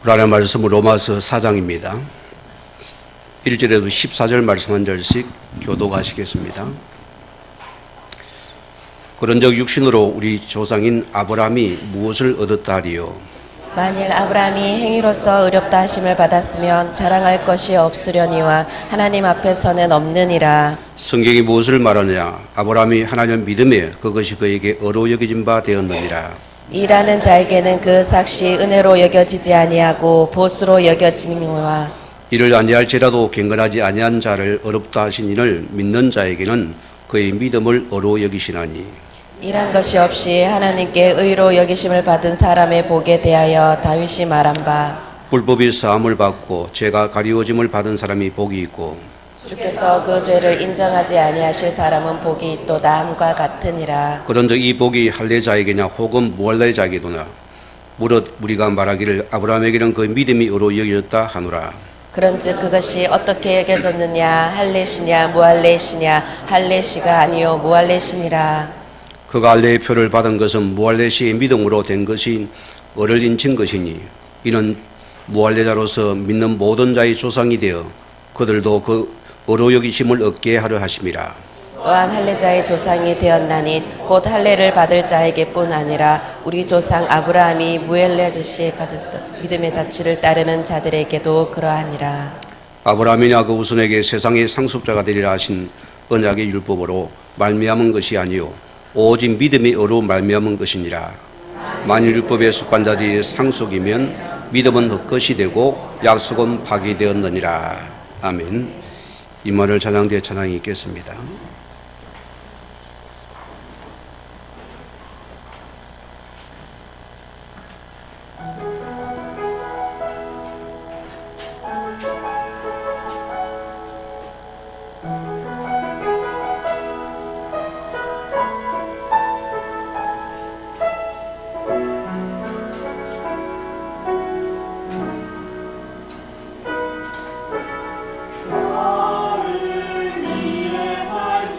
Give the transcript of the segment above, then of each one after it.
하나님의 말씀은 로마서 4장입니다. 1절에서 14절 말씀 한 절씩 교독하시겠습니다. 그런즉 육신으로 우리 조상인 아브라함이 무엇을 얻었다 하리요? 만일 아브라함이 행위로서 의롭다 하심을 받았으면 자랑할 것이 없으려니와 하나님 앞에서는 없느니라. 성경이 무엇을 말하느냐? 아브라함이 하나님 믿음에 그것이 그에게 의로 여겨진 바 되었느니라. 일하는 자에게는 그 삭시 은혜로 여겨지지 아니하고 보수로 여겨지니와 이를 아니할지라도 경건하지 아니한 자를 의롭다 하신 이를 믿는 자에게는 그의 믿음을 의로 여기시나니. 일한 것이 없이 하나님께 의로 여기심을 받은 사람의 복에 대하여 다윗이 말한 바 불법이 사함을 받고 죄가 가리워짐을 받은 사람이 복이 있고 주께서 그 죄를 인정하지 아니하실 사람은 복이 있도다 함과 같으니라. 그런즉 이 복이 할례자에게냐 혹은 무할례자에게도나 무릇 우리가 말하기를 아브라함에게는 그 믿음이 의로 여겨졌다 하노라. 그런즉 그것이 어떻게 여겨졌느냐 할례시냐 무할례시냐 할례시가 아니요 무할례시니라. 그가 할례의 표를 받은 것은 무할례시의 믿음으로 된 것이 의를 인친 것이니 이는 무할례자로서 믿는 모든 자의 조상이 되어 그들도 그 의로 여기심을 얻게 하려 하심이라. 또한 할례자의 조상이 되었나니 곧 할례를 받을 자에게뿐 아니라 우리 조상 아브라함이 무할례자시에 가졌던 믿음의 자취를 따르는 자들에게도 그러하니라. 아브라함이나 그 후손에게 세상의 상속자가 되리라 하신 언약의 율법으로 말미암은 것이 아니요 오직 믿음이 의로 말미암은 것이니라. 만일 율법의 습관자들이 상속이면 믿음은 헛것이 되고 약속은 파기되었느니라. 아멘. 이 말을 찬양대에 찬양이 있겠습니다. 나를 위해 살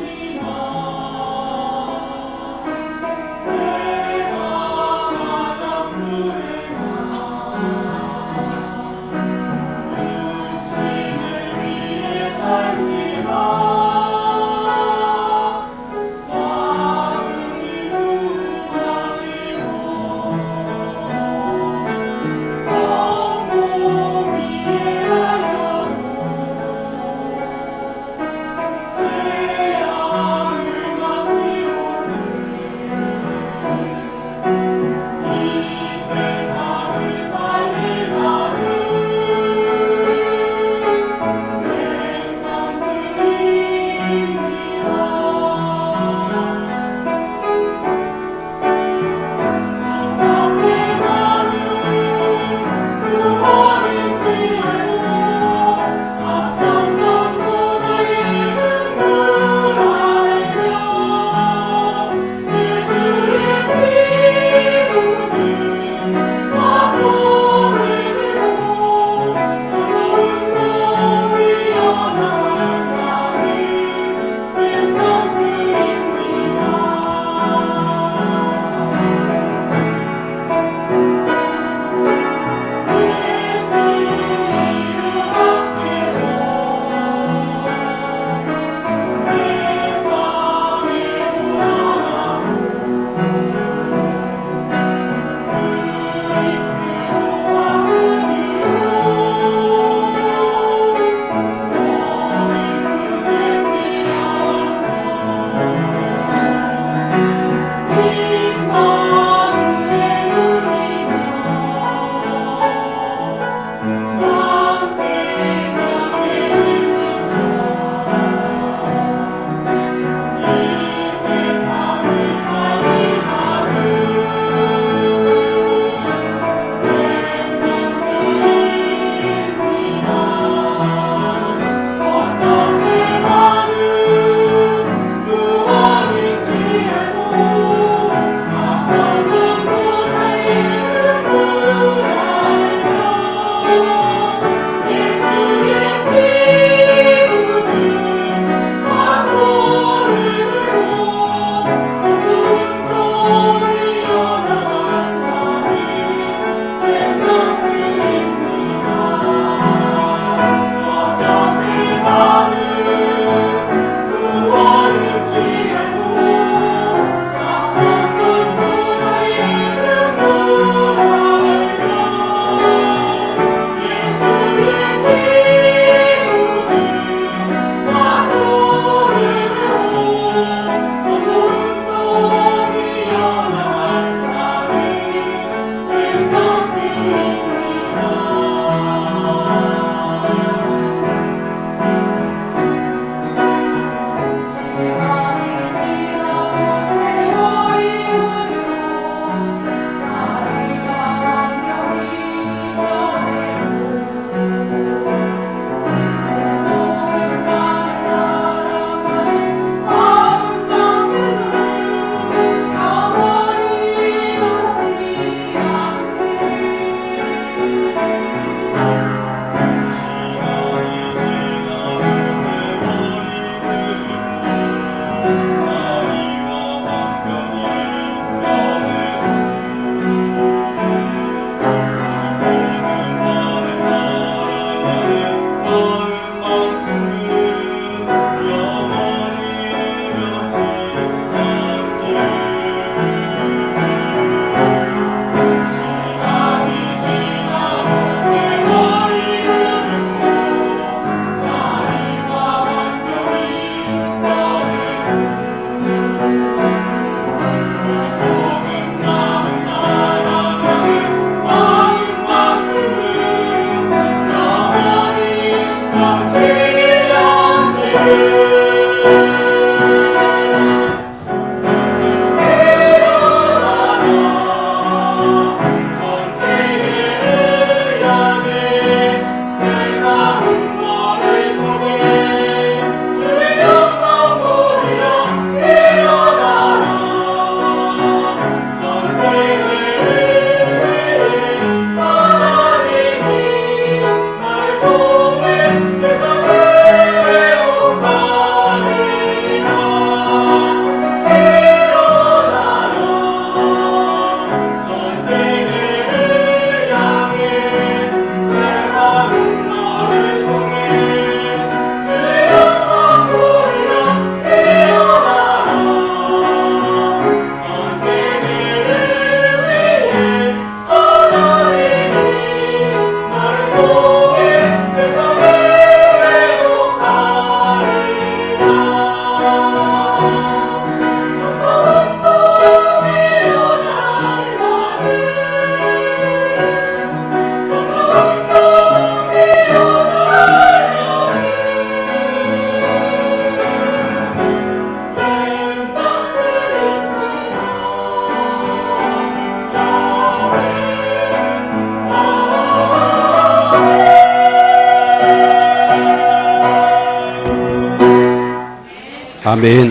아멘.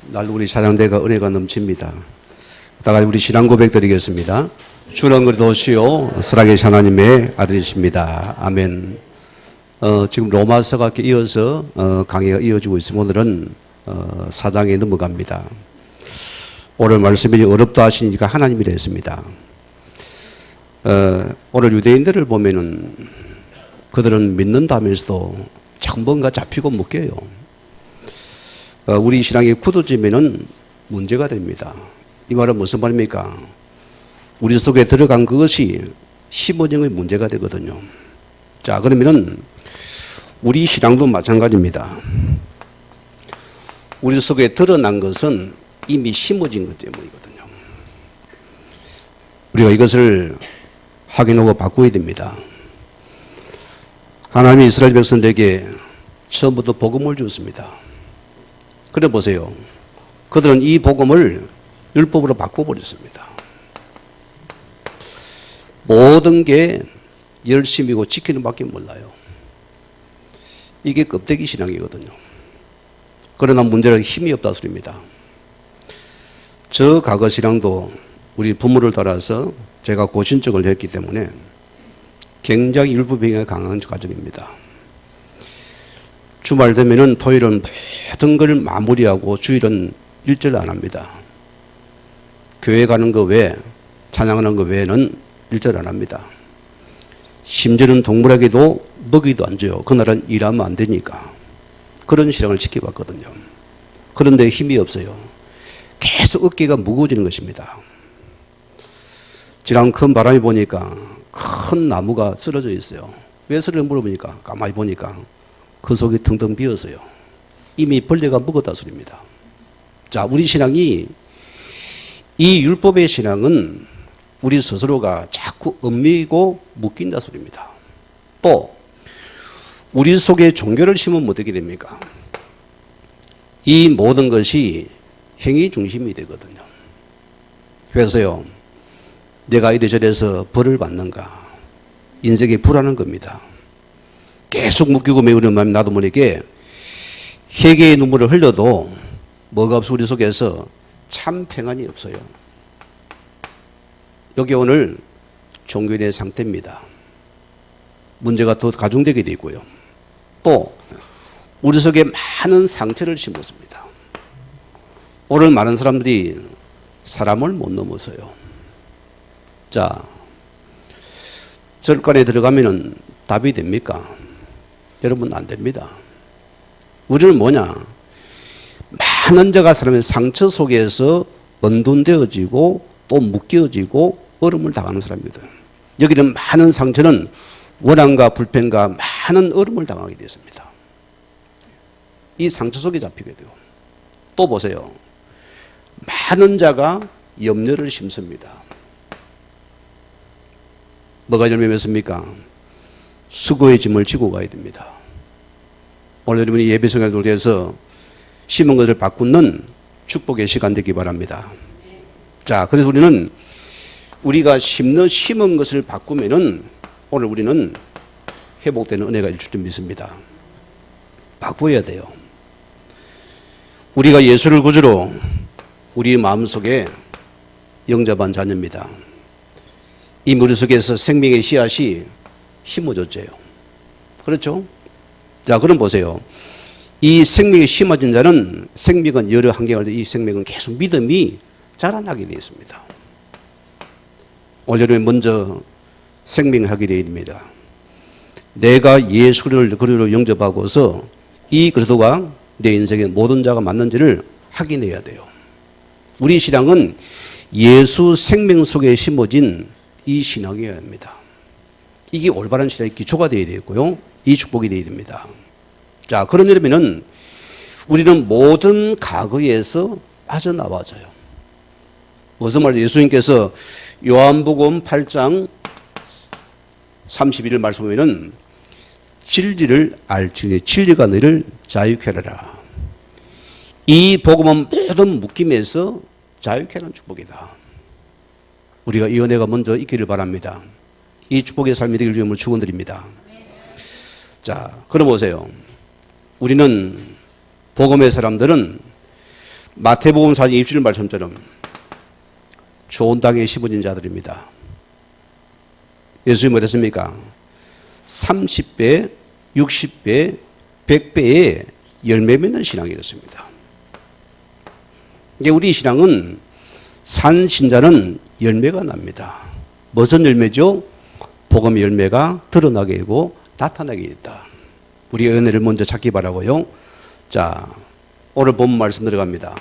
날로 우리 찬양대가 은혜가 넘칩니다. 다 같이 우리 신앙 고백 드리겠습니다. 주는 그리스도시요 살아계신 하나님의 아들이십니다. 아멘. 지금 로마서가 이어서 강의가 이어지고 있으면 오늘은 4장에 넘어갑니다. 오늘 말씀이 어렵다 하시니까 하나님이라 했습니다. 오늘 유대인들을 보면은 그들은 믿는다면서도 자꾸 뭔가 잡히고 묶여요. 우리 신앙이 굳어지면은 문제가 됩니다. 이 말은 무슨 말입니까? 우리 속에 들어간 그것이 심어진 게 문제가 되거든요. 자, 그러면은 우리 신앙도 마찬가지입니다. 우리 속에 드러난 것은 이미 심어진 것 때문이거든요. 우리가 이것을 확인하고 바꿔야 됩니다. 하나님이 이스라엘 백성들에게 처음부터 복음을 주었습니다. 그래 보세요. 그들은 이 복음을 율법으로 바꿔버렸습니다. 모든 게 열심이고 지키는 밖에 몰라요. 이게 껍데기 신앙이거든요. 그러나 문제는 힘이 없다 소리입니다. 저 과거 신앙도 우리 부모를 따라서 제가 고신적을 했기 때문에 굉장히 율법행위가 강한 가정입니다. 주말 되면은 토요일은 모든 걸 마무리하고 주일은 일절 안 합니다. 교회 가는 거 외에, 찬양하는 거 외에는 일절 안 합니다. 심지어는 동물에게도 먹이도 안 줘요. 그날은 일하면 안 되니까. 그런 신앙을 지켜봤거든요. 그런데 힘이 없어요. 계속 어깨가 무거워지는 것입니다. 지난 큰 바람이 보니까 큰 나무가 쓰러져 있어요. 왜 쓰러져 물어보니까 가만히 보니까 그 속이 텅텅 비었어요. 이미 벌레가 먹었다 소리입니다. 자, 우리 신앙이, 이 율법의 신앙은 우리 스스로가 자꾸 얽매이고 묶인다 소리입니다. 또 우리 속에 종교를 심으면 어떻게 됩니까? 이 모든 것이 행위 중심이 되거든요. 그래서요, 내가 이래저래서 벌을 받는가, 인생이 불안한 겁니다. 계속 묶이고 매우는 마음이 나도 모르게 회개의 눈물을 흘려도 뭐가 없어 우리 속에서 참 평안이 없어요. 여기 오늘 종교인의 상태입니다. 문제가 더 가중되게 되고요. 또 우리 속에 많은 상처를 심었습니다. 오늘 많은 사람들이 사람을 못 넘어서요. 자, 절간에 들어가면은 답이 됩니까? 여러분, 안 됩니다. 우리는 뭐냐? 많은 자가 사람의 상처 속에서 언둔되어지고 또 묶여지고 얼음을 당하는 사람입니다. 여기는 많은 상처는 원한과 불평과 많은 얼음을 당하게 되었습니다. 이 상처 속에 잡히게 돼요. 또 보세요. 많은 자가 염려를 심습니다. 뭐가 열매맺습니까? 수고의 짐을 지고 가야 됩니다. 오늘 여러분이 예배 생활을 통해서 심은 것을 바꾸는 축복의 시간 되기 바랍니다. 자, 그래서 우리가 심은 것을 바꾸면은 오늘 우리는 회복되는 은혜가 있을 줄 믿습니다. 바꾸어야 돼요. 우리가 예수를 구주로 우리 마음속에 영접한 자녀입니다. 이 머릿속에서 생명의 씨앗이 심어졌죠. 그렇죠? 자, 그럼 보세요. 이 생명이 심어진 자는 생명은 여러 환경을 이 생명은 계속 믿음이 자라나게 되어 있습니다. 오늘 먼저 생명하게 되어 있습니다. 내가 예수를 그리스도로 영접하고서 이 그리스도가 내 인생의 모든 자가 맞는지를 확인해야 돼요. 우리 신앙은 예수 생명 속에 심어진 이 신앙이어야 합니다. 이게 올바른 신앙의 기초가 되어야 되고요. 이 축복이 되어야 됩니다. 자, 그런 일이면은 우리는 모든 과거에서 빠져나와져요. 무슨 말이에요? 예수님께서 요한복음 8장 31절 말씀 보면은 진리를 알지니 진리가 너를 자유케 하리라. 이 복음은 모든 묶임에서 자유케 하는 축복이다. 우리가 이 은혜가 먼저 있기를 바랍니다. 이 축복의 삶이 되길 주님을 축원드립니다. 자, 그럼 보세요. 우리는 복음의 사람들은 마태복음 4장 20절 말씀처럼 좋은 땅에 심어진 자들입니다. 예수님이 어땠습니까? 30배, 60배, 100배의 열매 맺는 신앙이었습니다. 이제 우리 신앙은 산 신자는 열매가 납니다. 무슨 열매죠? 복음의 열매가 드러나게 되고 나타나게 됐다. 우리 은혜를 먼저 찾기 바라고요. 자, 오늘 본 말씀 들어갑니다.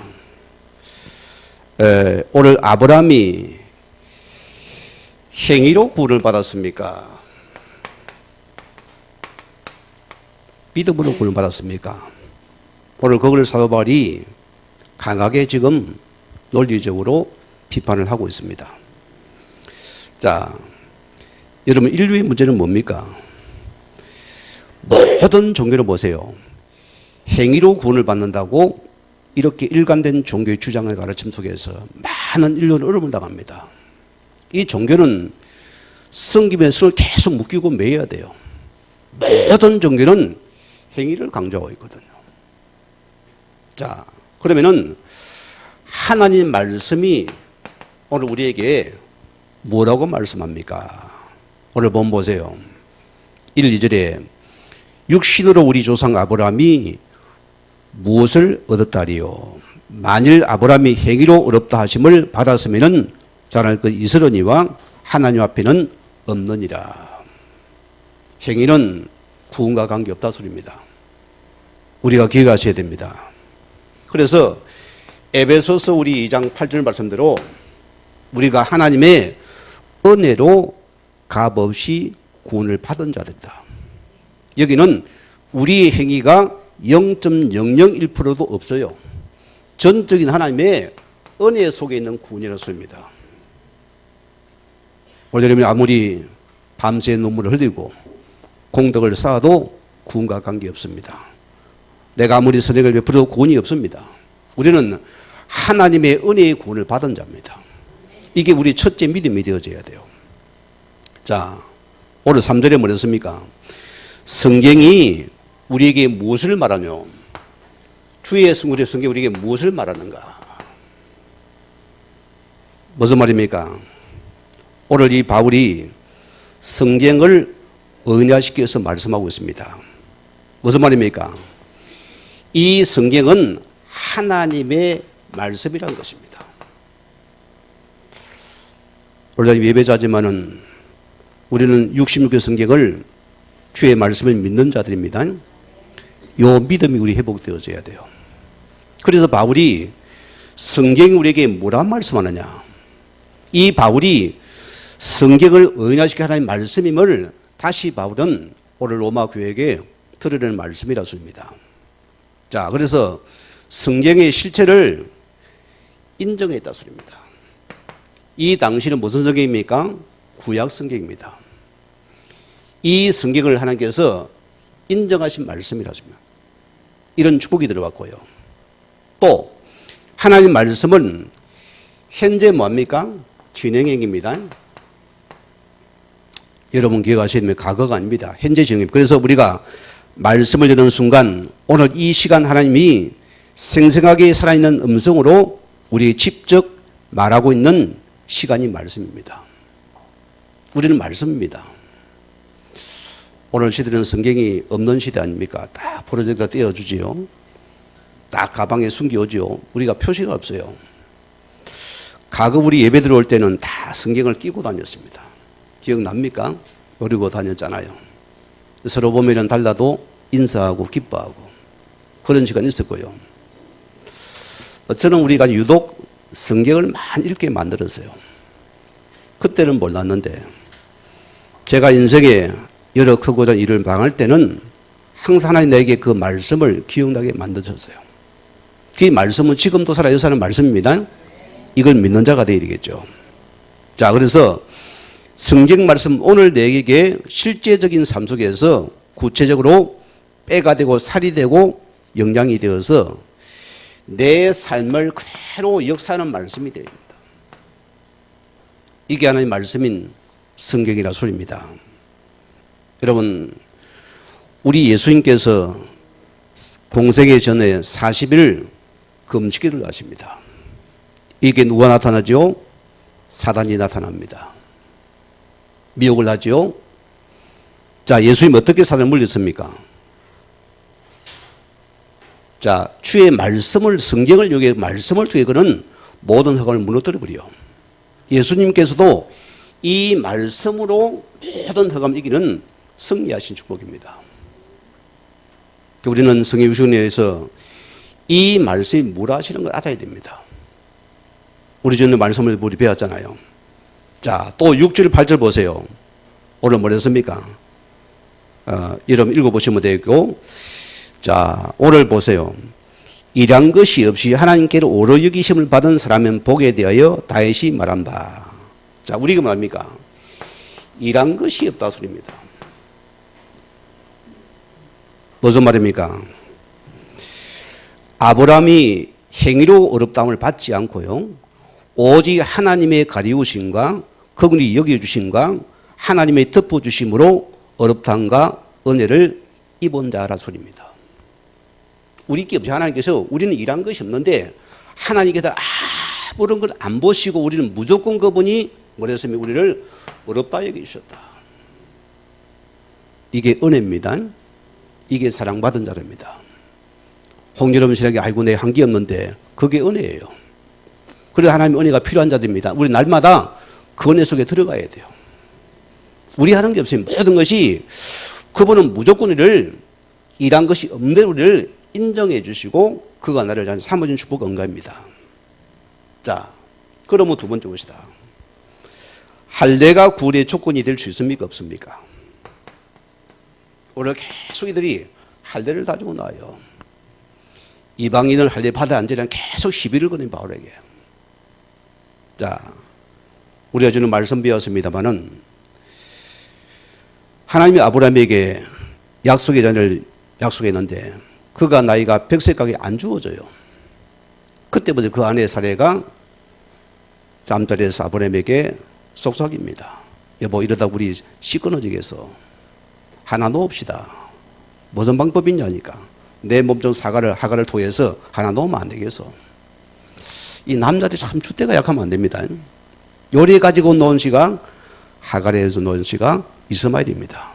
오늘 아브라함이 행위로 구원을 받았습니까? 믿음으로 구원을 받았습니까? 오늘 그걸 사도 바울이 강하게 지금 논리적으로 비판을 하고 있습니다. 자, 여러분 인류의 문제는 뭡니까? 모든 종교를 보세요. 행위로 구원을 받는다고 이렇게 일관된 종교의 주장을 가르침 속에서 많은 인류는 어려움을 당합니다. 이 종교는 성김에 성을 계속 묶이고 매여야 돼요. 모든 종교는 행위를 강조하고 있거든요. 자, 그러면은 하나님 말씀이 오늘 우리에게 뭐라고 말씀합니까? 오늘 본문 보세요. 1, 2절에 육신으로 우리 조상 아브라함이 무엇을 얻었다리요? 만일 아브라함이 행위로 얻었다 하심을 받았으면은 자랄 그 이스라엘이와 하나님 앞에는 없느니라. 행위는 구원과 관계없다 소리입니다. 우리가 기억하셔야 됩니다. 그래서 에베소서 우리 2장 8절 말씀대로 우리가 하나님의 은혜로 값없이 구원을 받은 자들이다. 여기는 우리의 행위가 0.001%도 없어요. 전적인 하나님의 은혜 속에 있는 구원이라는 소리입니다. 오늘 아무리 밤새 눈물을 흘리고 공덕을 쌓아도 구원과 관계없습니다. 내가 아무리 선행을 베풀어도 구원이 없습니다. 우리는 하나님의 은혜의 구원을 받은 자입니다. 이게 우리 첫째 믿음이 되어져야 돼요. 자, 오늘 3절에 뭐랬습니까? 성경이 우리에게 무엇을 말하뇨? 주의 성경이 우리에게 무엇을 말하는가? 무슨 말입니까? 오늘 이 바울이 성경을 은혜화시켜서 말씀하고 있습니다. 무슨 말입니까? 이 성경은 하나님의 말씀이라는 것입니다. 오늘 예배자지만은 우리는 66개 성경을 주의 말씀을 믿는 자들입니다. 요 믿음이 우리 회복되어져야 돼요. 그래서 바울이 성경이 우리에게 뭐라 말씀하느냐? 이 바울이 성경을 은혜화시켜 하나님의 말씀임을 다시 바울은 오늘 로마 교회에게 드러내는 말씀이라 소입니다. 자, 그래서 성경의 실체를 인정했다 소리입니다. 이 당시는 무슨 성경입니까? 구약 성경입니다. 이 성경을 하나님께서 인정하신 말씀이라 소입니다. 이런 축복이 들어왔고요. 또 하나님 말씀은 현재 뭡니까? 진행형입니다. 여러분 기억하셔야 됩니다. 과거가 아닙니다. 현재 진행입니다. 그래서 우리가 말씀을 듣는 순간 오늘 이 시간 하나님이 생생하게 살아있는 음성으로 우리 직접 말하고 있는 시간이 말씀입니다. 우리는 말씀입니다. 오늘 시대는 성경이 없는 시대 아닙니까? 딱 프로젝트가 떼어주지요. 딱 가방에 숨겨오지요. 우리가 표시가 없어요. 과거 우리 예배 들어올 때는 다 성경을 끼고 다녔습니다. 기억납니까? 그리고 다녔잖아요. 서로 보면은 달라도 인사하고 기뻐하고 그런 시간이 있었고요. 저는 우리가 유독 성경을 많이 읽게 만들었어요. 그때는 몰랐는데 제가 인생에 여러 크고 작은 일을 당할 때는 항상 하나님 내게 그 말씀을 기억나게 만드셨어요. 그 말씀은 지금도 살아 역사하는 말씀입니다. 이걸 믿는 자가 되어야 되겠죠. 자, 그래서 성경 말씀 오늘 내게 실제적인 삶 속에서 구체적으로 뼈가 되고 살이 되고 영양이 되어서 내 삶을 그대로 역사하는 말씀이 됩니다. 이게 하나님의 말씀인 성경이라 소리입니다. 여러분, 우리 예수님께서 공생애 전에 40일 금식기를 하십니다. 이게 누가 나타나죠? 사단이 나타납니다. 미혹을 하죠. 자, 예수님 어떻게 사단을 물렸습니까? 자, 주의 말씀을, 성경을 여기에 말씀을 통해 그는 모든 허감을 무너뜨려버려. 예수님께서도 이 말씀으로 모든 허감 이기는 승리하신 축복입니다. 우리는 성경 유신에서 이 말씀이 뭐라 하시는 걸 알아야 됩니다. 우리 전에 말씀을 우리 배웠잖아요. 자, 또 6절, 8절 보세요. 오늘 뭐랬습니까? 이름 읽어보시면 되고, 자, 오늘 보세요. 일한 것이 없이 하나님께로 오로 여기심을 받은 사람은 복에 대하여 다윗이 말한 바. 자, 우리가 뭡니까? 일한 것이 없다 소리입니다. 무슨 말입니까? 아브라함이 행위로 어렵다함을 받지 않고요. 오직 하나님의 가리우심과 그분이 여겨주심과 하나님의 덮어주심으로 어렵다함과 은혜를 입은 자라 소리입니다. 우리께 없이 하나님께서 우리는 일한 것이 없는데 하나님께서 아무런 걸 안 보시고 우리는 무조건 그분이 뭐랬으면 우리를 어렵다 여기셨다. 이게 은혜입니다. 이게 사랑받은 자입니다. 홍여름 신에게 아이고 내 한 게 없는데 그게 은혜예요. 그래서 하나님 은혜가 필요한 자들입니다. 우리 날마다 그 은혜 속에 들어가야 돼요. 우리 하는 게 없으면 모든 것이 그분은 무조건 우리를 일한 것이 없는 우리를 인정해 주시고 그가 나를 삼아준 축복恩가입니다. 자, 그러면 두 번째 것이다. 할례가 구원의 조건이 될 수 있습니까? 없습니까? 오늘 계속 이들이 할례를 가지고 나와요. 이방인을 할례 받아 안 되면 계속 시비를 거는 바울에게. 자, 우리가 주는 말씀 배웠습니다마는 하나님이 아브라함에게 약속의 자녀를 약속했는데 그가 나이가 100세까지 안 주어져요. 그때부터 그 아내의 사례가 잠자리에서 아브라함에게 속삭입니다. 여보 이러다 우리 씨 끊어지겠어. 하나 놓읍시다. 무슨 방법이 있냐니까. 내 몸 중 하가를 통해서 하나 놓으면 안 되겠어. 이 남자들이 참 주대가 약하면 안 됩니다. 요리 가지고 놓은 씨가 하갈에서 놓은 씨가 이스마엘입니다.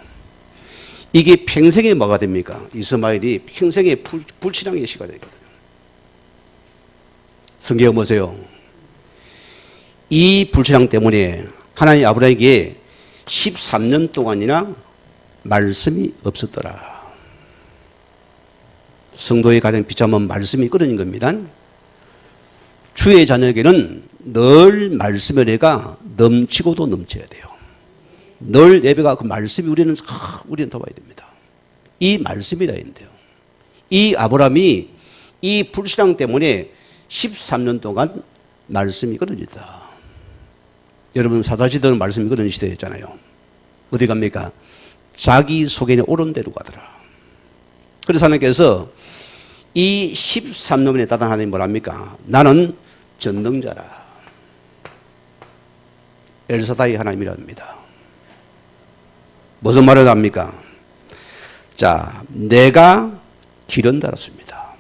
이게 평생에 뭐가 됩니까? 이스마엘이 평생에 불신앙의 시가 되거든요. 성경 보세요. 이 불신앙 때문에 하나님 아브라함에게 13년 동안이나 말씀이 없었더라. 성도의 가장 비참한 말씀이 끊어진 겁니다. 주의 자녀에게는 늘 말씀의 은혜가 넘치고도 넘쳐야 돼요. 늘 예배가 그 말씀이 우리는 더 봐야 됩니다. 이 말씀이라 했는데요. 이 아브라함이 이 불신앙 때문에 13년 동안 말씀이 끊어지다. 여러분 사사시대는 말씀이 끊어진 시대였잖아요. 어디 갑니까? 자기 속에는 옳은 대로 가더라. 그래서 하나님께서 이 13년에 따른 하나님 뭐랍니까? 나는 전능자라. 엘사다이 하나님이랍니다. 무슨 말을 합니까? 자, 내가 기른다였습니다.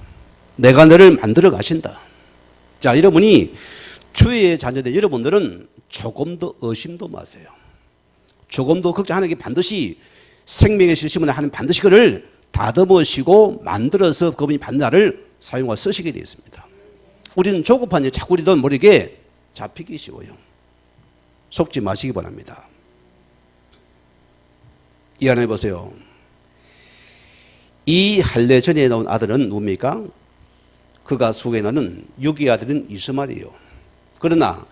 내가 너를 만들어 가신다. 자, 여러분이 주의 자녀들 여러분들은 조금도 의심도 마세요. 조금도 걱정하는 게 반드시 생명의 실심은 하나님 반드시 그를 다듬으시고 만들어서 그분이 반나를 사용하여 쓰시게 되어 있습니다. 우리는 조급한 일 자꾸 우리도 모르게 잡히기 쉬워요. 속지 마시기 바랍니다. 이 안에 보세요. 이 할례 전에 나온 아들은 누굽니까? 그가 속에 나는 육의 아들은 이스마엘이요. 그러나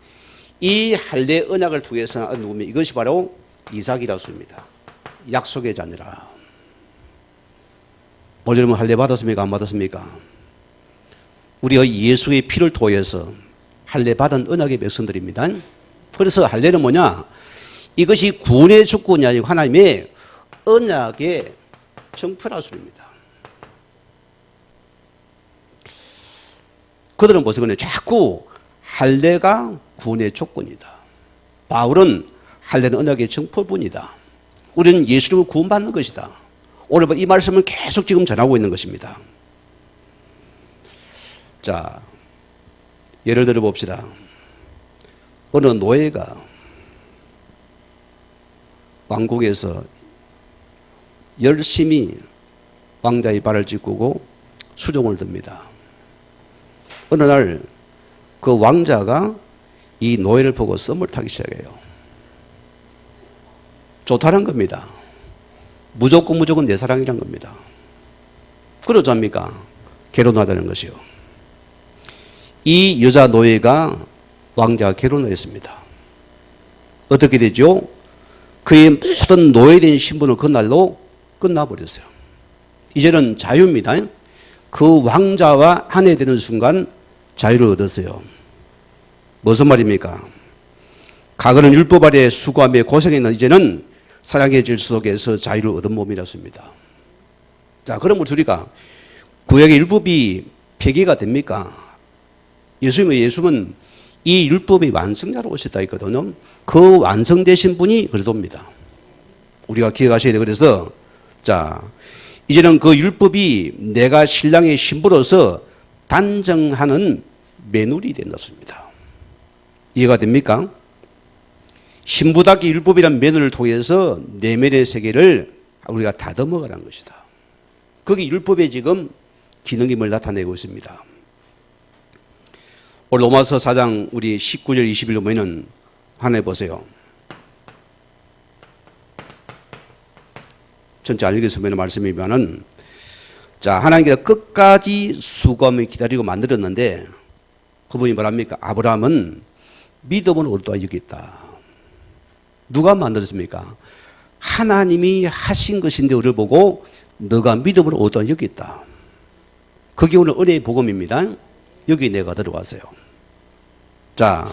이 할례 언약을 통해서 누굽니까? 이것이 바로 이삭이라고 합니다. 약속의 자녀라. 오늘 여러분 할례 받았습니까? 안 받았습니까? 우리가 예수의 피를 통해서 할례 받은 언약의 백성들입니다. 그래서 할례는 뭐냐? 이것이 구원의 조건이 아니고 하나님의 언약의 정표라 소리입니다. 그들은 무슨 거냐? 자꾸 할례가 구원의 조건이다. 바울은 할례는 언약의 정표뿐이다. 우리는 예수로 구원받는 것이다. 오늘 이 말씀을 계속 지금 전하고 있는 것입니다. 자, 예를 들어 봅시다. 어느 노예가 왕국에서 열심히 왕자의 발을 짚고 수종을 듭니다. 어느 날 그 왕자가 이 노예를 보고 썸을 타기 시작해요. 좋다는 겁니다. 무조건 내 사랑이란 겁니다. 그러자입니까? 결혼하자는 것이요. 이 여자 노예가 왕자와 결혼을 했습니다. 어떻게 되죠? 그의 모든 노예된 신분은 그날로 끝나버렸어요. 이제는 자유입니다. 그 왕자와 아내 되는 순간 자유를 얻었어요. 무슨 말입니까? 과거는 율법 아래 수고하며 고생했는 이제는 사랑의 질 속에서 자유를 얻은 몸이었습니다. 자, 그럼 우리가 구약의 율법이 폐기가 됩니까? 예수님은 이 율법의 완성자로 오셨다 했거든요. 그 완성되신 분이 그리스도입니다. 우리가 기억하셔야 돼요. 그래서 자, 이제는 그 율법이 내가 신랑의 신부로서 단정하는 매눌이 된다습니다. 이해가 됩니까? 신부답게 율법이란 매눌을 통해서 내면의 세계를 우리가 다듬어가라는 것이다. 그게 율법의 지금 기능임을 나타내고 있습니다. 오늘 로마서 4장 우리 19절 20절 보면은 하나 보세요. 전체 안 읽겠으면 말씀이면은 자, 하나님께서 끝까지 수고하며 기다리고 만들었는데 그분이 뭐랍니까? 아브라함은 믿음은 옳다 여겼다. 누가 만들었습니까? 하나님이 하신 것인데 우리를 보고 너가 믿음을 옳다 여겼다. 그게 오늘 은혜의 복음입니다. 여기 내가 들어왔어요. 자,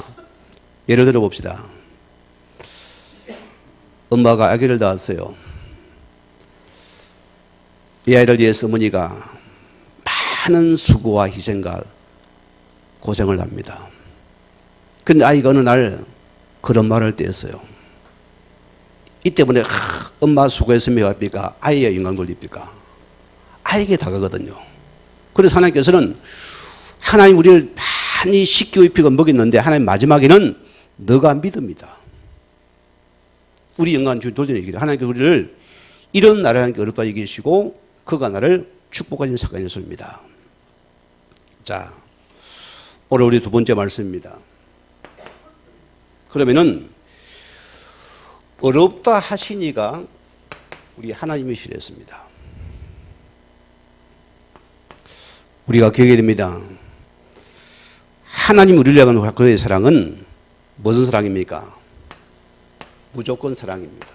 예를 들어 봅시다. 엄마가 아기를 낳았어요. 이 아이를 위해서 어머니가 많은 수고와 희생과 고생을 합니다. 그런데 아이가 어느 날 그런 말을 떼었어요. 이 때문에 엄마 수고했으면 합니까? 아이의 영광 돌립니까? 아이에게 다가거든요. 그래서 하나님께서는 하나님 우리를 많이 씻기고 입히고 먹였는데 하나님 마지막에는 너가 믿음이다. 우리 영광 돌리는 얘기다. 하나님께서 우리를 이런 나라를 하나님께 어렵다 얘기하시고 그가 나를 축복하는 사건이었습니다. 자, 오늘 우리 두 번째 말씀입니다. 그러면은 어렵다 하시니가 우리 하나님이시랬습니다. 우리가 기억해야 됩니다. 하나님 우리를 향한 그의 사랑은 무슨 사랑입니까? 무조건 사랑입니다.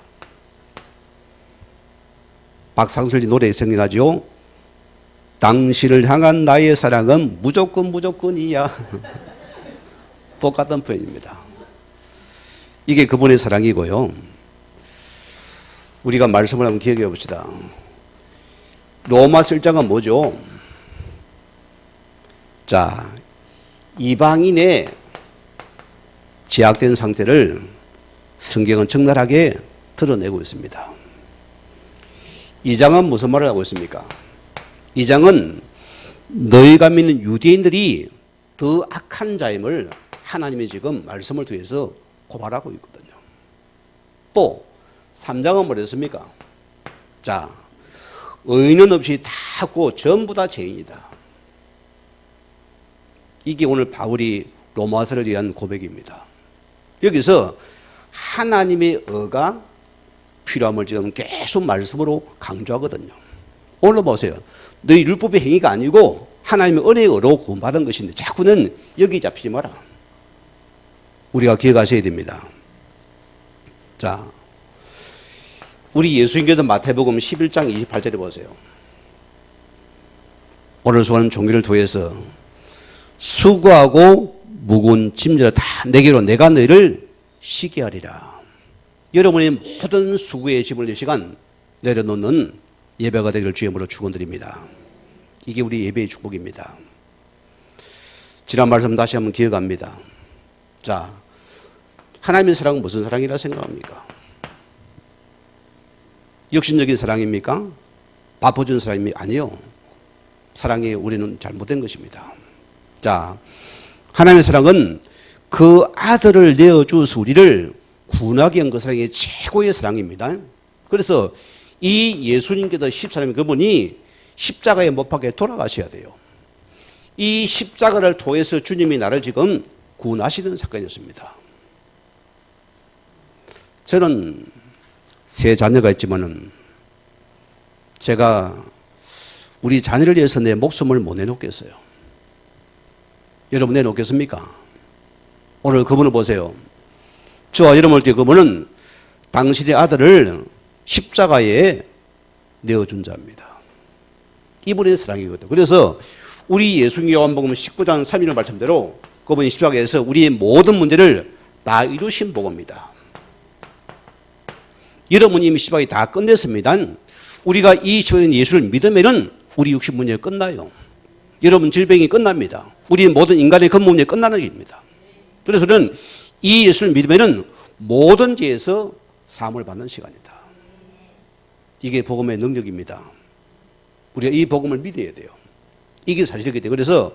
박상철이 노래 생각나죠? 당신을 향한 나의 사랑은 무조건이야. 똑같은 표현입니다. 이게 그분의 사랑이고요. 우리가 말씀을 한번 기억해 봅시다. 로마서 1장은 뭐죠? 자, 이방인의 제약된 상태를 성경은 적나라하게 드러내고 있습니다. 이 장은 무슨 말을 하고 있습니까? 이 장은 너희가 믿는 유대인들이 더 악한 자임을 하나님이 지금 말씀을 통해서 고발하고 있거든요. 또 3장은 뭐랬습니까? 자, 의인은 없이 다 하고 전부 다 죄인이다. 이게 오늘 바울이 로마서를 위한 고백입니다. 여기서 하나님의 의가 필요함을 지금 계속 말씀으로 강조하거든요. 오늘 보세요. 너희 율법의 행위가 아니고 하나님의 은혜의 의로 구원받은 것인데 자꾸는 여기 잡히지 마라. 우리가 기억하셔야 됩니다. 자, 우리 예수님께서 마태복음 11장 28절에 보세요. 오늘 수고하는 종교를 통해서 수고하고 무거운 짐들을 다 내게로 내가 너희를 쉬게 하리라. 여러분의 모든 수고의 짐을 이 시간 내려놓는 예배가 되기를 주의 이름으로 축원드립니다. 이게 우리 예배의 축복입니다. 지난 말씀 다시 한번 기억합니다. 자, 하나님의 사랑은 무슨 사랑이라 생각합니까? 역신적인 사랑입니까? 바꿔준 사랑입니까? 아니요. 사랑에 우리는 잘못된 것입니다. 자, 하나님의 사랑은 그 아들을 내어주어서 우리를 구원하게 한 그 사랑이 최고의 사랑입니다. 그래서 이 예수님께서 십사람의 그분이 십자가에 못 박혀 돌아가셔야 돼요. 이 십자가를 통해서 주님이 나를 지금 구원하시는 사건이었습니다. 저는 세 자녀가 있지만은 제가 우리 자녀를 위해서 내 목숨을 못 내놓겠어요. 여러분 내놓겠습니까? 오늘 그분을 보세요. 저와 여러분을 때 그분은 당신의 아들을 십자가에 내어준 자입니다. 이분의 사랑이거든요. 그래서 우리 예수님 요한복음 19장 3절 말씀대로 그분이 십자가에서 우리의 모든 문제를 다 이루신 복음입니다. 여러분이 이미 십자가에 다 끝냈습니다. 우리가 이 예수를 믿으면은 우리 육신 문제 끝나요. 여러분 질병이 끝납니다. 우리 모든 인간의 근본 문제 끝나는 길입니다. 그래서 저는 이 예수를 믿으면은 모든 죄에서 사함을 받는 시간이다. 이게 복음의 능력입니다. 우리가 이 복음을 믿어야 돼요. 이게 사실이기 때문에 그래서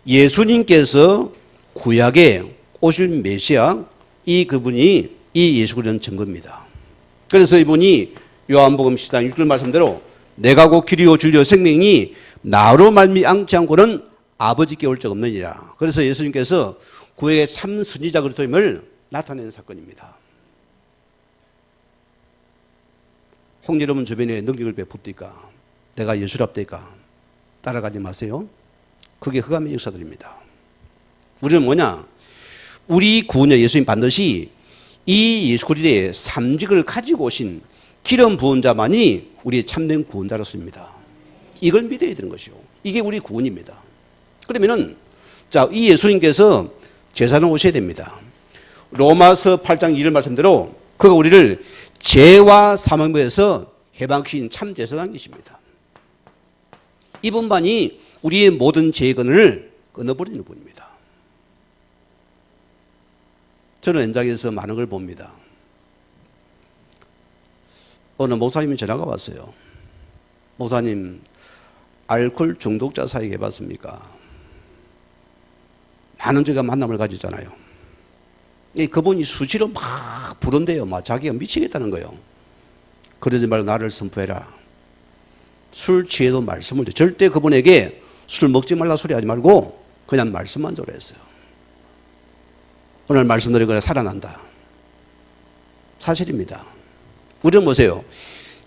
예수님께서 구약에 오실 메시아 이 그분이 이 예수 그리스도는 증거입니다. 그래서 이분이 요한복음 10장 6절 말씀대로 내가 곧 길이요 진리요 생명이 나로 말미암지 않고는 아버지께 올 적 없느니라. 그래서 예수님께서 구약의 참 선지자 그리스도임을 나타낸 사건입니다. 혹 여러분 주변에 능력을 베풉니까? 내가 예수랍니까? 따라가지 마세요. 그게 흑암의 역사들입니다. 우리는 뭐냐? 우리 구원자 예수님 반드시 이 예수 그리스도의 삼직을 가지고 오신 기름 부은 자만이 우리의 참된 구원자로서입니다. 이걸 믿어야 되는 것이요. 이게 우리 구원입니다. 그러면은 자, 이 예수님께서 제사는 오셔야 됩니다. 로마서 8장 1절 말씀대로 그가 우리를 죄와 사망에서 해방시킨 참 제사장이십니다. 이분만이 우리의 모든 죄의 근을 끊어버리는 분입니다. 저는 현장에서 많은 걸 봅니다. 어느 목사님이 전화가 왔어요. 목사님, 알코올 중독자 사역해 봤습니까? 많은 저가 만남을 가지잖아요. 그분이 수시로 막 부른대요. 막 자기가 미치겠다는 거예요. 그러지 말고 나를 선포해라. 술 취해도 말씀을 절대 그분에게 술 먹지 말라 소리 하지 말고 그냥 말씀만 줘라 했어요. 오늘 말씀드린 거에 살아난다. 사실입니다. 우리는 보세요.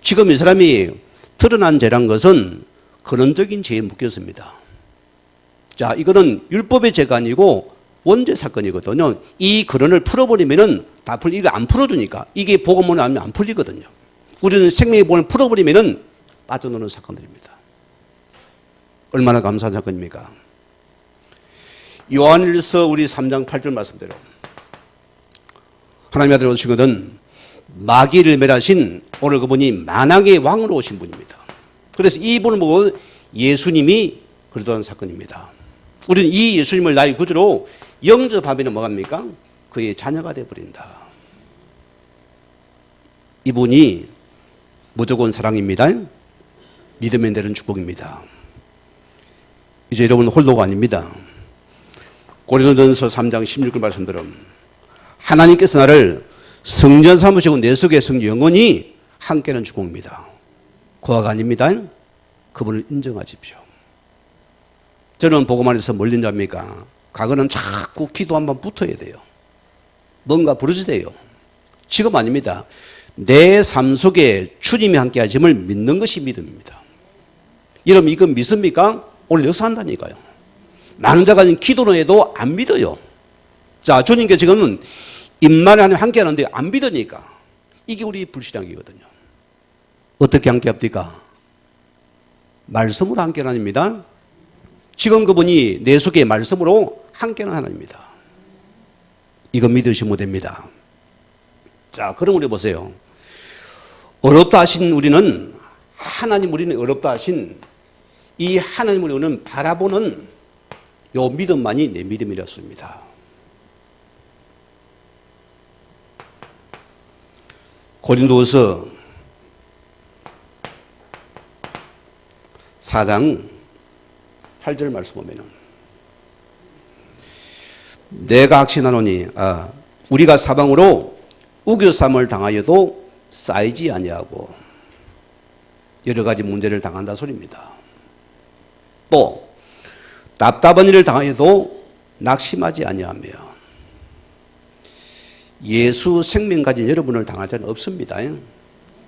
지금 이 사람이 드러난 죄란 것은 근원적인 죄에 묶였습니다. 자, 이거는 율법의 죄가 아니고 원죄 사건이거든요. 이 근원을 풀어버리면은 다 이거 안 풀어주니까 이게 복음을 하면 안 풀리거든요. 우리는 생명의 복음을 풀어버리면은 빠져나오는 사건들입니다. 얼마나 감사한 사건입니까? 요한일서 우리 3장 8절 말씀대로 하나님의 아들 오신 것은 마귀를 멸하신 오늘 그분이 만왕의 왕으로 오신 분입니다. 그래서 이분을 보고 예수님이 그러던 사건입니다. 우리는 이 예수님을 나의 구주로 영접하면 뭐합니까? 그의 자녀가 되어버린다. 이분이 무조건 사랑입니다. 믿으면 되는 축복입니다. 이제 여러분 홀로가 아닙니다. 고린도전서 3장 16절 말씀대로 하나님께서 나를 성전 삼으시고 내 속에 성전 영원히 함께하는 축복입니다. 고아가 아닙니다. 그분을 인정하십시오. 저는 복음 안에서 멀린 자입니까? 과거는 자꾸 기도 한번 붙어야 돼요. 뭔가 부르짖어요. 지금 아닙니다. 내 삶 속에 주님이 함께 하심을 믿는 것이 믿음입니다. 여러분 이거 믿습니까? 오늘 역사한다니까요. 많은 자가 기도는 해도 안 믿어요. 자, 주님께 지금은 입만 안에 함께 하는데 안 믿으니까 이게 우리 불신앙이거든요. 어떻게 함께 합니까? 말씀으로 함께 하나님입니다. 지금 그분이 내 속에 말씀으로 함께하는 하나님입니다. 이거 믿으시면 됩니다. 자, 그럼 우리 보세요. 어렵다 하신 우리는 하나님 우리는 어렵다 하신 이 하나님을 우리는 바라보는 요 믿음만이 내 믿음이었습니다. 고린도후서 4장 8절 말씀 보면은 내가 확신하노니 우리가 사방으로 우겨쌈을 당하여도 쌓이지 아니하고 여러 가지 문제를 당한다 소리입니다. 또 답답한 일을 당하여도 낙심하지 아니하며 예수 생명 가진 여러분을 당할 자는 없습니다.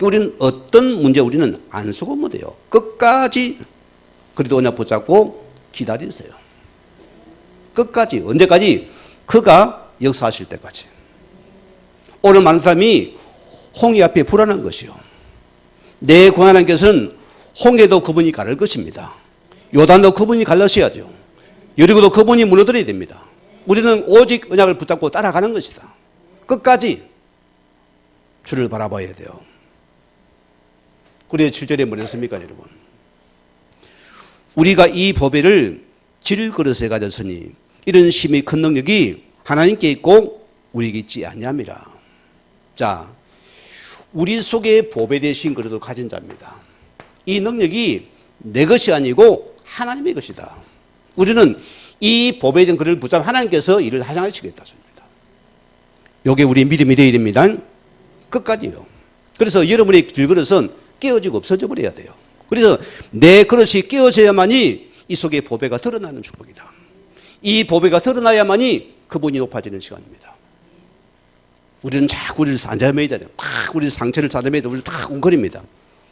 우리는 어떤 문제 우리는 안 속으면 돼요. 끝까지 그래도 언약 붙잡고 기다리세요. 끝까지 언제까지? 그가 역사하실 때까지. 오늘 많은 사람이 홍해 앞에 불안한 것이요. 내 구하나님께서는 홍해도 그분이 가를 것입니다. 요단도 그분이 갈라셔야죠. 여리고도 그분이 무너뜨려야 됩니다. 우리는 오직 언약을 붙잡고 따라가는 것이다. 끝까지 주를 바라봐야 돼요. 그래서 7절에 뭐랬습니까, 여러분? 우리가 이 보배를 질그릇에 가졌으니 이런 심히 큰 능력이 하나님께 있고 우리에게 있지 아니함이라. 자, 우리 속에 보배 되신 그릇을 가진 자입니다. 이 능력이 내 것이 아니고 하나님의 것이다. 우리는 이 보배된 그릇을 붙잡아 하나님께서 일을 하시겠다. 이게 우리의 믿음이 되어야 됩니다. 끝까지요. 그래서 여러분의 질그릇은 깨어지고 없어져 버려야 돼요. 그래서 내 그릇이 깨어져야만이 이 속에 보배가 드러나는 축복이다. 이 보배가 드러나야만이 그분이 높아지는 시간입니다. 우리는 자꾸 우리를 산자매야 돼요. 막 우리 상처를 찾아매야 돼요. 우리를 다 웅거립니다.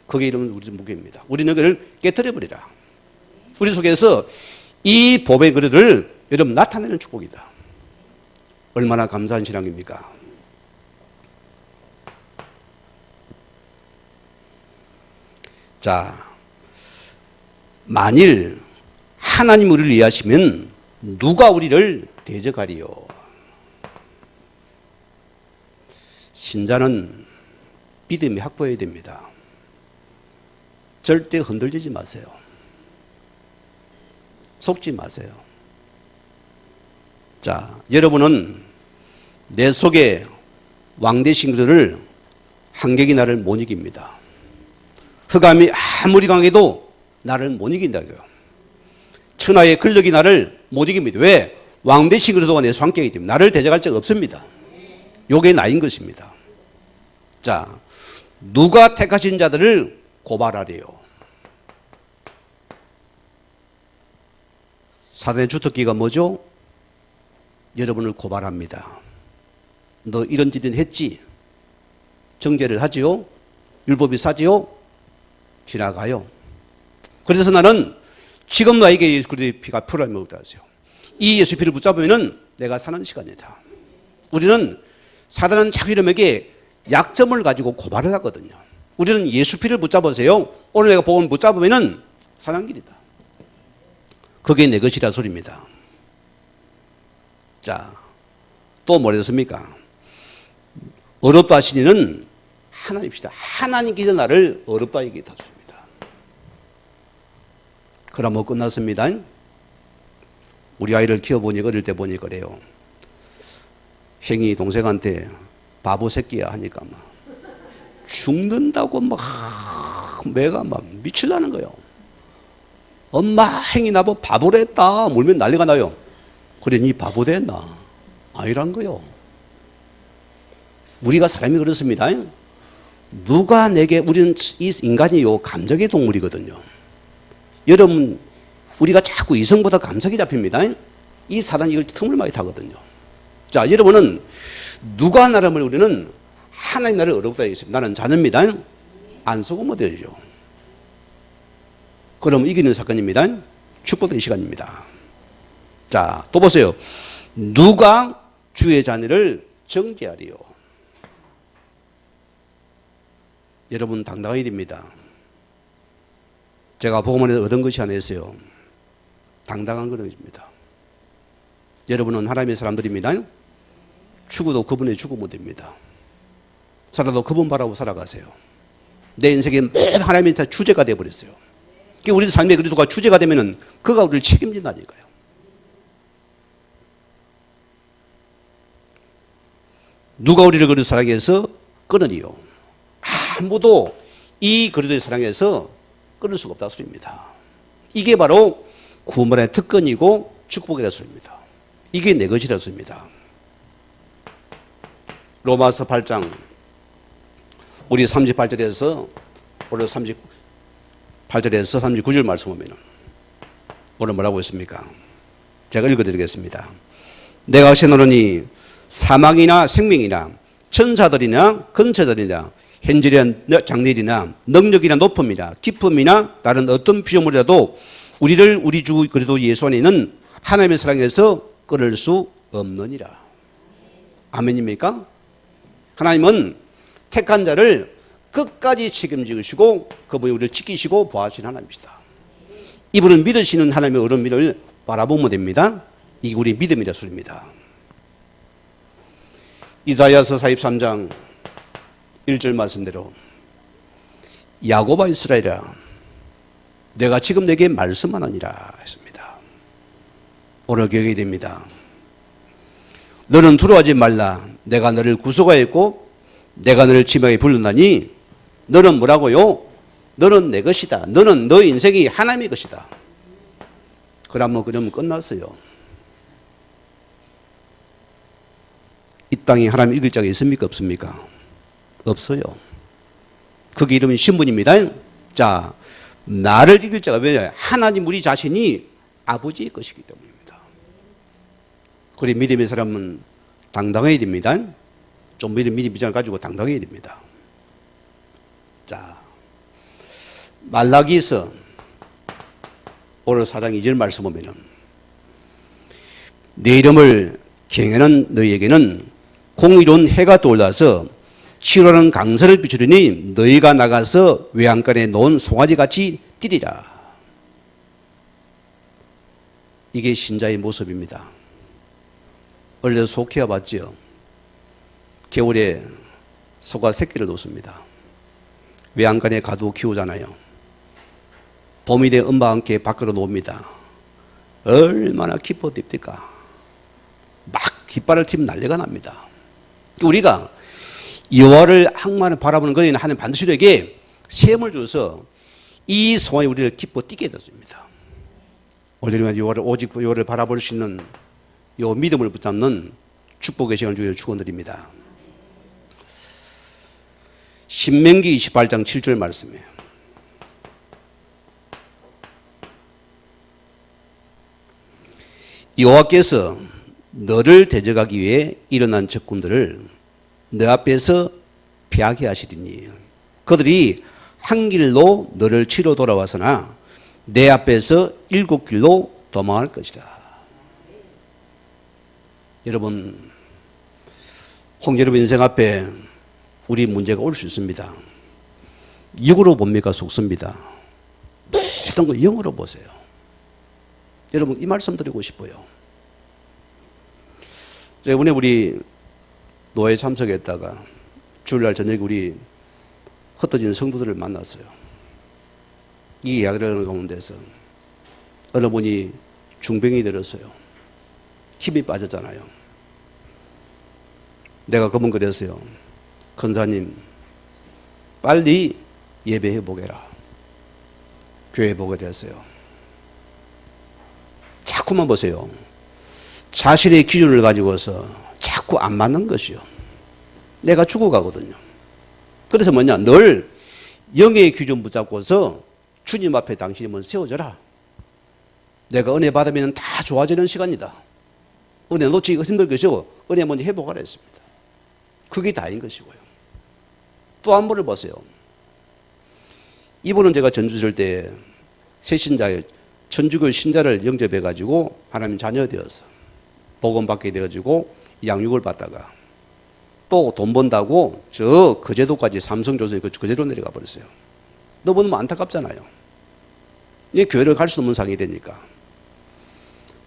그게 이러면 우리 무게입니다. 우리는 그를 깨뜨려 버리라. 우리 속에서 이 보배 그릇을 여러분 나타내는 축복이다. 얼마나 감사한 신앙입니까? 자, 만일 하나님 우리를 이해하시면 누가 우리를 대적하리요? 신자는 믿음이 확보해야 됩니다. 절대 흔들리지 마세요. 속지 마세요. 자, 여러분은 내 속에 왕 되신 그들을 환경이 나를 못 이깁니다. 흑암이 아무리 강해도 나를 못 이긴다고요. 천하의 권력이 나를 못 이깁니다. 왜? 왕 되신 그들도가 내 성격이기 때문에 나를 대적할 자가 없습니다. 요게 나인 것입니다. 자, 누가 택하신 자들을 고발하래요? 사단의 주특기가 뭐죠? 여러분을 고발합니다. 너 이런 짓은 했지? 정죄를 하지요? 율법이 사지요? 지나가요. 그래서 나는 지금 나에게 예수 그리스도의 피가 풀을 먹었다 하세요. 이 예수 피를 붙잡으면 내가 사는 시간이다. 우리는 사단은 자꾸 이름에게 약점을 가지고 고발을 하거든요. 우리는 예수 피를 붙잡으세요. 오늘 내가 복음 붙잡으면 사는 길이다. 그게 내 것이라 소리입니다. 자, 또 뭐랬습니까? 어렵다 하시니는 하나님이시다. 하나님께서 나를 어렵다 얘기했다. 그럼 뭐 끝났습니다. 우리 아이를 키워보니 어릴 때 보니 그래요. 형이 동생한테 바보 새끼야 하니까 막 죽는다고 막 매가 막 미칠라는 거예요. 엄마 형이 나보고 바보를 했다 물면 난리가 나요. 그래 니 바보 됐나? 아니란 거요. 우리가 사람이 그렇습니다. 누가 내게 우리는 이 인간이요 감정의 동물이거든요. 여러분 우리가 자꾸 이성보다 감성이 잡힙니다. 이 사단이 이걸 틈을 많이 타거든요. 자, 여러분은 누가 나를 우리는 하나님 나를 어렵다 했습니다. 나는 자녀입니다. 안 속으면 되죠. 그럼 이기는 사건입니다. 축복된 시간입니다. 자, 또 보세요. 누가 주의 자녀를 정죄하리요? 여러분 당당해야 됩니다. 제가 복음 안에서 얻은 것이 하나 있어요. 당당한 것입니다. 여러분은 하나님의 사람들입니다. 죽어도 그분의 죽으면 됩니다. 살아도 그분 바라고 살아가세요. 내 인생에 모든 하나님의 다 주제가 되어버렸어요. 우리 삶의 그리스도가 주제가 되면은 그가 우리를 책임진다니까요. 누가 우리를 그리스도 사랑해서 끊으리요? 아무도 이 그리스도의 사랑에서 끊을 수가 없다 소리입니다. 이게 바로 구원의 특권이고 축복이라 소리입니다. 이게 내 것이라서입니다. 로마서 8장 우리 38절에서 오늘 38절에서 39절 말씀 보면 오늘 뭐라고 했습니까? 제가 읽어드리겠습니다. 내가 시노노니 사망이나 생명이나 천사들이나 근처들이나 현질이나 장래이나 능력이나 높음이나 깊음이나 다른 어떤 피조물이라도 우리를 우리 주 그리스도 예수 안에 있는 하나님의 사랑에서 끊을 수 없느니라. 아멘입니까? 하나님은 택한 자를 끝까지 책임지시고 그분이 우리를 지키시고 보호하시는 하나님이시다. 이분을 믿으시는 하나님의 어른미를 바라보면 됩니다. 이게 우리 믿음이라 소리입니다. 이사야서 43장 1절 말씀대로 야곱아 이스라엘아 내가 지금 내게 말씀하느니라 했습니다. 오늘 기억이 됩니다. 너는 두려워하지 말라. 내가 너를 구속하였고 내가 너를 지명에 불렀나니 너는 뭐라고요? 너는 내 것이다. 너는 너 인생이 하나님의 것이다. 그러면 끝났어요. 이 땅에 하나님 이길 자가 있습니까? 없습니까? 없어요. 그게 이름이 신분입니다. 자, 나를 이길 자가 왜냐? 하나님 우리 자신이 아버지의 것이기 때문입니다. 그래 믿음의 사람은 당당해야 됩니다. 좀 믿음을 가지고 당당해야 됩니다. 자, 말라기서 오늘 4장 2절 말씀 보면은 내 이름을 경외하는 너희에게는 공의로운 해가 떠올라서 치열하는 강설을 비추리니 너희가 나가서 외양간에 놓은 송아지같이 뛰리라. 이게 신자의 모습입니다. 원래 소 키워봤죠. 겨울에 소가 새끼를 놓습니다. 외양간에 가두 키우잖아요. 봄이 돼 엄마와 함께 밖으로 놓습니다. 얼마나 기뻐집니까? 막 깃발을 튀면 난리가 납니다. 우리가 여호와를 항상 바라보는 것에는 하나님 반드시 우리에게 셈을 줘서 이 소원이 우리를 기뻐 뛰게 해줍니다. 오늘 여호와를 오직 여호와를 바라볼 수 있는 요 믿음을 붙잡는 축복의 시간을 주여 축원드립니다. 신명기 28장 7절 말씀이에요. 여호와께서 너를 대적하기 위해 일어난 적군들을 너 앞에서 피하게 하시리니 그들이 한 길로 너를 치러 돌아와서나 내 앞에서 7길로 도망할 것이다. 여러분, 여러분 인생 앞에 우리 문제가 올 수 있습니다. 육으로 봅니까? 속습니다. 모든 걸 영으로 보세요. 여러분 이 말씀 드리고 싶어요. 이번에 우리 노회 참석했다가 주일날 저녁에 우리 흩어진 성도들을 만났어요. 이 이야기를 하는 가운데서 어느 분이 중병이 들었어요. 힘이 빠졌잖아요. 내가 그분 그랬어요. 권사님 빨리 예배해 보게라. 교회 보게 됐어요. 자꾸만 보세요. 자신의 기준을 가지고서 자꾸 안 맞는 것이요. 내가 죽어가거든요. 그래서 뭐냐? 늘 영의 기준 붙잡고서 주님 앞에 당신이 세워져라. 내가 은혜 받으면 다 좋아지는 시간이다. 은혜 놓치기가 힘들 것이고 은혜 먼저 회복하라 했습니다. 그게 다인 것이고요. 또 한 분을 보세요. 이분은 제가 전주 줄 때 새신자의 천주교 신자를 영접해가지고 하나님 자녀 되어서 복음 받게 되어지고 양육을 받다가 또 돈 번다고 저 거제도까지 삼성조선에 거제도 내려가 버렸어요. 너무 안타깝잖아요. 이 교회를 갈 수 없는 상황이 되니까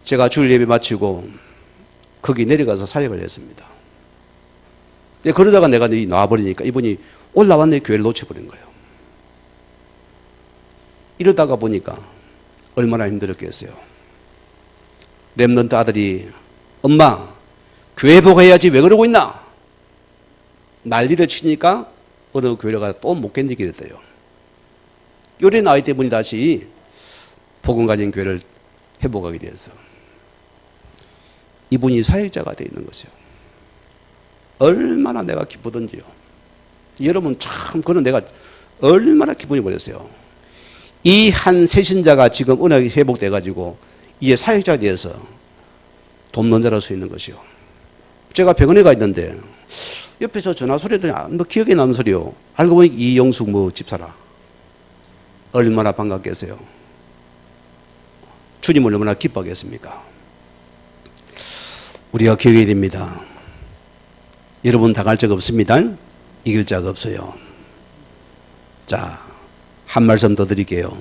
제가 주일 예배 마치고 거기 내려가서 사역을 했습니다. 그러다가 내가 나와버리니까 이분이 올라왔네 교회를 놓쳐버린 거예요. 이러다가 보니까 얼마나 힘들었겠어요. 렘넌트 아들이 엄마 교회 복해야지 왜 그러고 있나? 난리를 치니까 어느 교회를 가서 또 못 견디게 됐대요. 요리 나이 때문에 다시 복음 가진 교회를 회복하게 되어서 이분이 사역자가 되어 있는 것이요. 얼마나 내가 기쁘던지요. 여러분 참 그는 내가 얼마나 기분이 버렸어요. 이 한 세신자가 지금 은혜가 회복돼 가지고 이제 사역자가 되어서 돕는 자로 서 있는 것이요. 제가 병원에 가 있는데 옆에서 전화 소리 들으니 뭐 기억에 남는 소리요. 알고 보니 이영숙 뭐 집사라. 얼마나 반갑겠어요. 주님을 얼마나 기뻐하겠습니까? 우리가 기억해야 됩니다. 여러분 당할 적 없습니다. 이길 자가 없어요. 자, 한 말씀 더 드릴게요.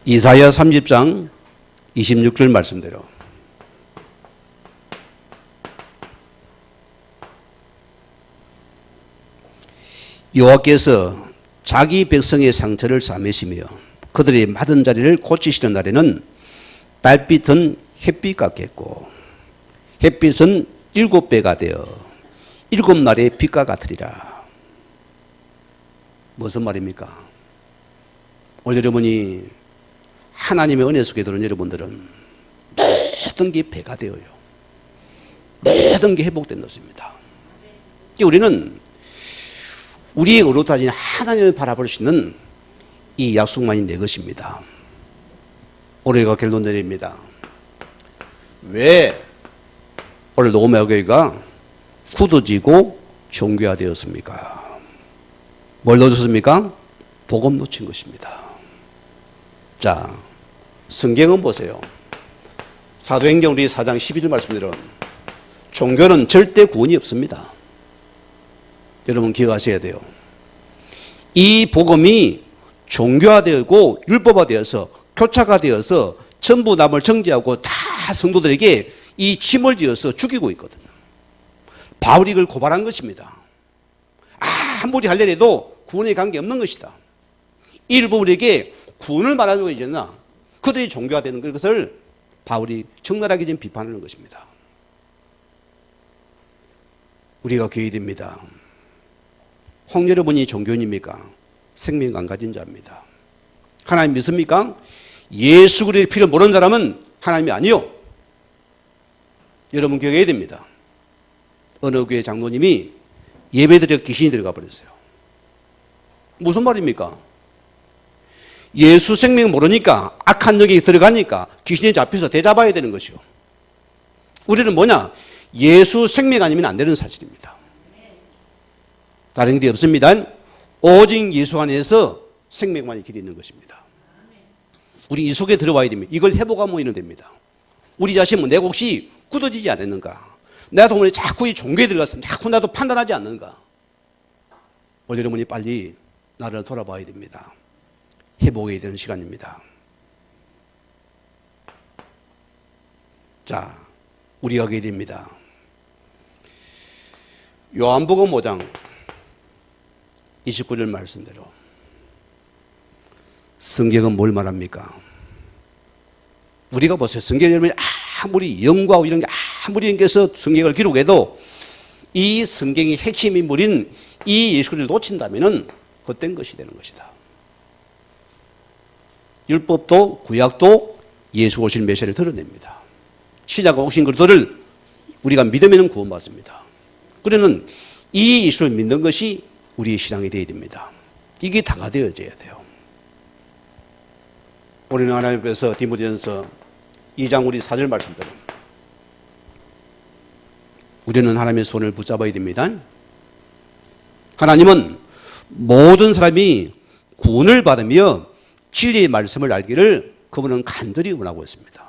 이사야 30장 26절 말씀대로 여호와께서 자기 백성의 상처를 싸매시며 그들의 맞은 자리를 고치시는 날에는 달빛은 햇빛 같겠고 햇빛은 7배가 되어 7날의 빛과 같으리라. 무슨 말입니까? 오늘 여러분이 하나님의 은혜 속에 들어온 여러분들은 모든 게 배가 되어요. 모든 게 회복된 것입니다. 우리는 우리의 의롭다진 하나님을 바라볼 수 있는 이 약속만이 내 것입니다. 오늘가 결론 내립니다. 왜 오늘 노마교회가 굳어지고 종교화되었습니까? 뭘 놓쳤습니까? 복음 놓친 것입니다. 자, 성경은 보세요. 사도행전 우리 4장 12절 말씀대로 종교는 절대 구원이 없습니다. 여러분 기억하셔야 돼요. 이 복음이 종교화되고 율법화되어서 교차가 되어서 전부 남을 정죄하고 다 성도들에게 이 침을 지어서 죽이고 있거든요. 바울이 이걸 고발한 것입니다. 아무리 하려해도 구원에 관계없는 것이다. 일부분에게 구원을 말하려고 이제나 그들이 종교화되는 것을 바울이 적나라하게 지금 비판하는 것입니다. 우리가 교회야 됩니다. 혹 여러분이 종교인입니까? 생명 안 가진 자입니다. 하나님 믿습니까? 예수 그리스도의 피를 모르는 사람은 하나님이 아니요. 여러분 기억해야 됩니다. 어느 교회 장로님이 예배드려 귀신이 들어가 버렸어요. 무슨 말입니까? 예수 생명 모르니까 악한 영이 들어가니까 귀신이 잡혀서 대잡아야 되는 것이요. 우리는 뭐냐? 예수 생명 아니면 안 되는 사실입니다. 다른 게 없습니다. 오직 예수 안에서 생명만이 길이 있는 것입니다. 우리 이 속에 들어와야 됩니다. 이걸 회복하면 이는 됩니다. 우리 자신은 내 혹시 굳어지지 않았는가? 나도 오늘 자꾸 이 종교에 들어갔으면 자꾸 나도 판단하지 않는가? 오늘 여러분이 빨리 나를 돌아봐야 됩니다. 회복해야 되는 시간입니다. 자, 우리가 하게 됩니다. 요한복음 5장 29절 말씀대로 성경은 뭘 말합니까? 우리가 보세요. 성경 여러분이 아무리 연구하고 이런 게 아무리 연구해서 성경을 기록해도 이 성경의 핵심 인물인 이 예수 그리스도를 놓친다면은 헛된 것이 되는 것이다. 율법도 구약도 예수 오신 메시아를 드러냅니다. 시작 오신 그리스도를 우리가 믿으면 구원받습니다. 그러면 이 예수를 믿는 것이 우리의 신앙이 되어야 됩니다. 이게 다가 되어져야 돼요. 우리는 하나님 앞에서 디모데전서 2장 우리 4절 말씀대로 우리는 하나님의 손을 붙잡아야 됩니다. 하나님은 모든 사람이 구원을 받으며 진리의 말씀을 알기를 그분은 간절히 원하고 있습니다.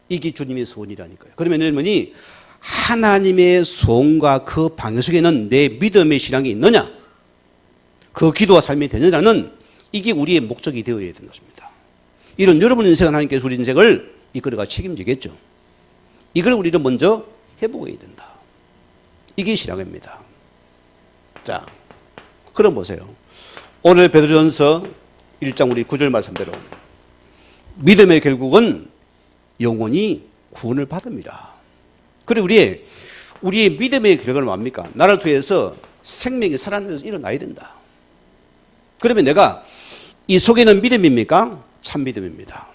이게 주님의 소원이라니까요. 그러면 여러분이 하나님의 소원과 그 방향 속에는 내 믿음의 신앙이 있느냐? 그 기도와 삶이 되느냐는 이게 우리의 목적이 되어야 되는 것입니다. 이런 여러분 인생은 하나님께서 우리 인생을 이끌어가 책임지겠죠. 이걸 우리는 먼저 해보아야 된다. 이게 신앙입니다. 자, 그럼 보세요. 오늘 베드로전서 1장 우리 9절 말씀대로 믿음의 결국은 영원히 구원을 받습니다. 그리고 우리의 믿음의 결과는 뭡니까? 나를 통해서 생명이 살아나서 일어나야 된다. 그러면 내가 이 속에는 믿음입니까? 참 믿음입니다.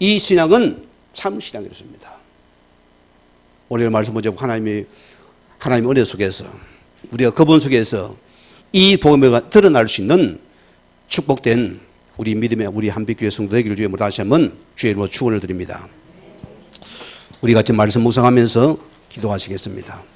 이 신앙은 참 신앙이었습니다. 오늘 말씀 보자 하나님의 은혜 속에서 우리가 그분 속에서 이 복음에 드러날 수 있는 축복된 우리 믿음의 우리 한빛교회 성도 되기를 주의 다시 한번 주의 이름으로 축원을 드립니다. 우리 같이 말씀 묵상하면서 기도하시겠습니다.